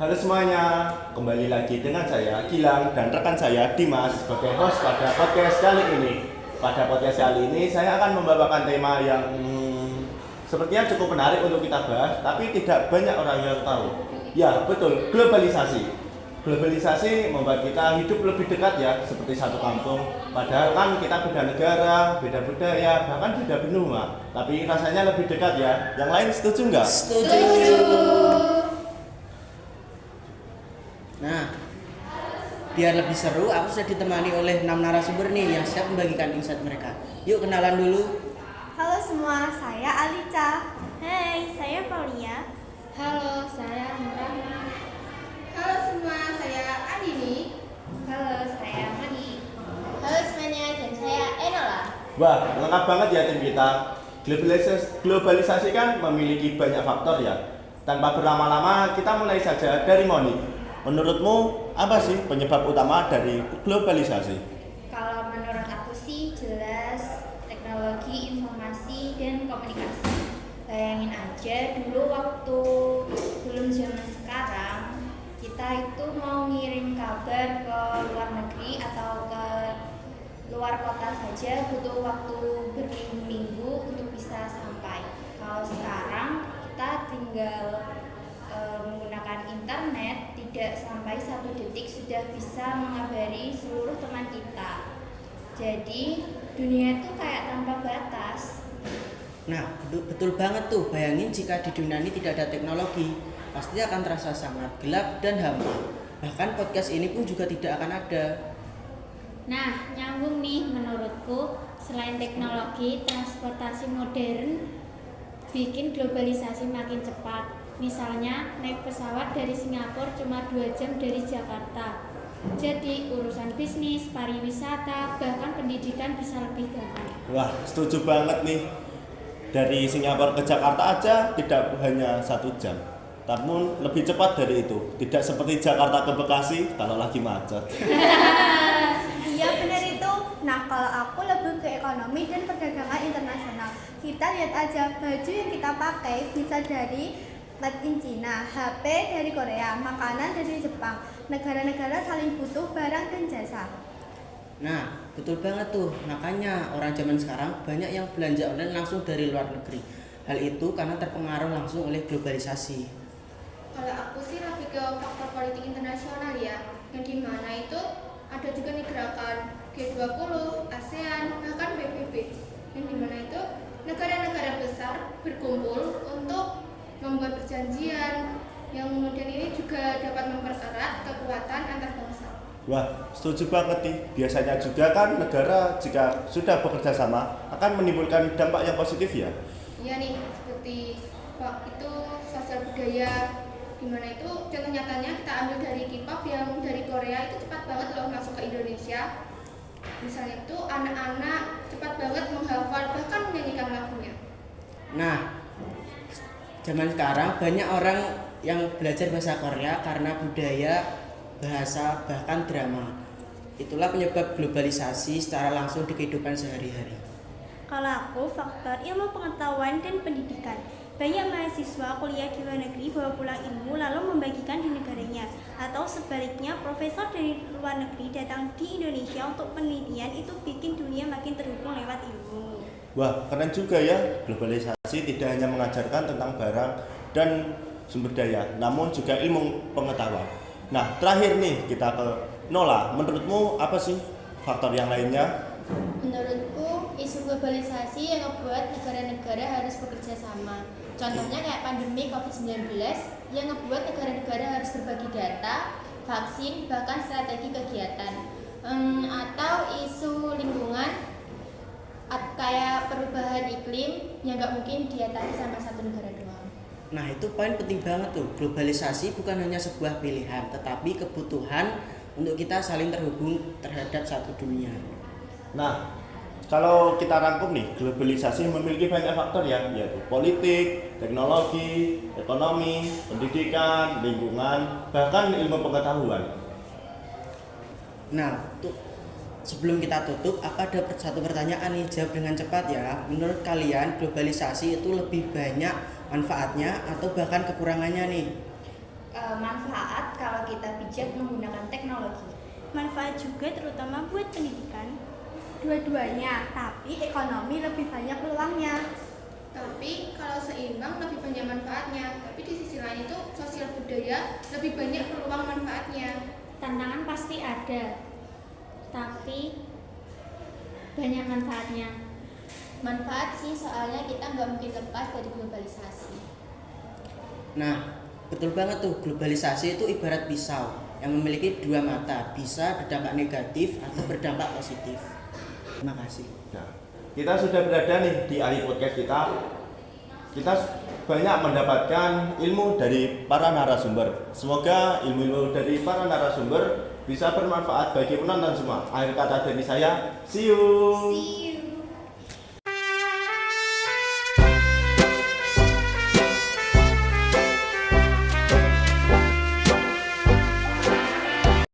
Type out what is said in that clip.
Halo semuanya, kembali lagi dengan saya Gilang dan rekan saya Dimas sebagai host pada podcast kali ini. Pada podcast kali ini saya akan membawakan tema yang sepertinya cukup menarik untuk kita bahas, tapi tidak banyak orang yang tahu. Ya betul, globalisasi. Globalisasi membuat kita hidup lebih dekat ya, seperti satu kampung. Padahal kan kita beda negara, beda budaya, bahkan beda benua. Tapi rasanya lebih dekat ya. Yang lain setuju nggak? Setuju. Nah, biar lebih seru, aku sudah ditemani oleh 6 narasumber nih yang siap membagikan insight mereka. Yuk kenalan dulu. Halo semua, saya Alica. Hai, saya Paulia. Halo, saya Nurana. Halo semua, saya Andini. Halo, saya Mani. Halo semuanya, dan saya Enola. Wah, lengkap banget ya tim kita. Globalisasi kan memiliki banyak faktor ya. Tanpa berlama-lama, kita mulai saja dari Moni. Menurutmu, apa sih penyebab utama dari globalisasi? Kalau menurut aku sih jelas teknologi, informasi, dan komunikasi. Bayangin aja dulu waktu belum zaman sekarang, kita itu mau ngirim kabar ke luar negeri atau ke luar kota saja butuh waktu berminggu-minggu untuk bisa sampai. Kalau sekarang kita tinggal menggunakan internet, tidak sampai 1 detik sudah bisa mengabari seluruh teman kita. Jadi dunia itu kayak tanpa batas. Nah, betul banget tuh. Bayangin jika di dunia ini tidak ada teknologi, pasti akan terasa sangat gelap dan hampa. Bahkan podcast ini pun juga tidak akan ada. Nah, nyambung nih menurutku, selain teknologi, transportasi modern bikin globalisasi makin cepat. Misalnya, naik pesawat dari Singapura cuma 2 jam dari Jakarta. Jadi, urusan bisnis, pariwisata, bahkan pendidikan bisa lebih gampang. Wah, setuju banget nih. Dari Singapura ke Jakarta aja tidak hanya 1 jam, namun lebih cepat dari itu. Tidak seperti Jakarta ke Bekasi kalau lagi macet. Iya benar itu. Nah kalau aku lebih ke ekonomi dan perdagangan internasional. Kita lihat aja baju yang kita pakai bisa dari made in China, HP dari Korea, makanan dari Jepang. Negara-negara saling butuh barang dan jasa. Nah, betul banget tuh. Makanya orang zaman sekarang banyak yang belanja online langsung dari luar negeri. Hal itu karena terpengaruh langsung oleh globalisasi. Kalau aku sih lebih ke faktor politik internasional ya, yang dimana itu ada juga nih gerakan G20, ASEAN, bahkan PBB, yang dimana itu negara-negara besar berkumpul untuk membuat perjanjian yang kemudian ini juga dapat mempererat kekuatan antar bangsa. Wah, setuju banget nih. Biasanya juga kan negara jika sudah bekerja sama akan menimbulkan dampak yang positif ya. Iya nih, seperti itu sosial budaya, dimana itu contoh nyatanya kita ambil dari K-pop yang dari Korea itu cepat banget loh masuk ke Indonesia. Misalnya itu anak-anak cepat banget menghafal bahkan menyanyikan lagunya. Nah, zaman sekarang banyak orang yang belajar bahasa Korea karena budaya, bahasa, bahkan drama. Itulah penyebab globalisasi secara langsung di kehidupan sehari-hari. Kalau aku, faktor ilmu pengetahuan dan pendidikan. Banyak mahasiswa kuliah di luar negeri bawa pulang ilmu lalu membagikan di negaranya. Atau sebaliknya, profesor dari luar negeri datang di Indonesia untuk penelitian, itu bikin dunia makin terhubung lewat ilmu. Wah, keren juga ya. Globalisasi tidak hanya mengajarkan tentang barang dan sumber daya, namun juga ilmu pengetahuan. Nah, terakhir nih kita ke Nola. Menurutmu apa sih faktor yang lainnya? Menurutku, isu globalisasi yang membuat negara-negara harus bekerja sama. Contohnya kayak pandemi COVID-19 yang membuat negara-negara harus berbagi data, vaksin, bahkan strategi kegiatan. Atau isu lingkungan kayak perubahan iklim yang nggak mungkin diatasi sama satu negara doang. Nah, itu poin penting banget tuh. Globalisasi bukan hanya sebuah pilihan, tetapi kebutuhan untuk kita saling terhubung terhadap satu dunia. Nah, kalau kita rangkum nih, globalisasi memiliki banyak faktor ya, yaitu politik, teknologi, ekonomi, pendidikan, lingkungan, bahkan ilmu pengetahuan. Nah, sebelum kita tutup, aku ada satu pertanyaan nih, jawab dengan cepat ya. Menurut kalian, globalisasi itu lebih banyak manfaatnya atau bahkan kekurangannya nih? manfaat kalau kita bijak menggunakan teknologi. Manfaat juga terutama buat pendidikan. Dua-duanya, tapi ekonomi lebih banyak peluangnya. Tapi kalau seimbang lebih banyak manfaatnya. Tapi di sisi lain itu sosial budaya lebih banyak peluang manfaatnya. Tantangan pasti ada, tapi banyak manfaatnya. Manfaat sih soalnya kita nggak mungkin lepas dari globalisasi. Nah, betul banget tuh, globalisasi itu ibarat pisau yang memiliki dua mata, bisa berdampak negatif atau berdampak positif. Terima kasih. Nah, kita sudah berada nih di akhir podcast kita. Kita banyak mendapatkan ilmu dari para narasumber. Semoga ilmu-ilmu dari para narasumber bisa bermanfaat bagi penonton semua. Akhir kata dari saya, see you. See you.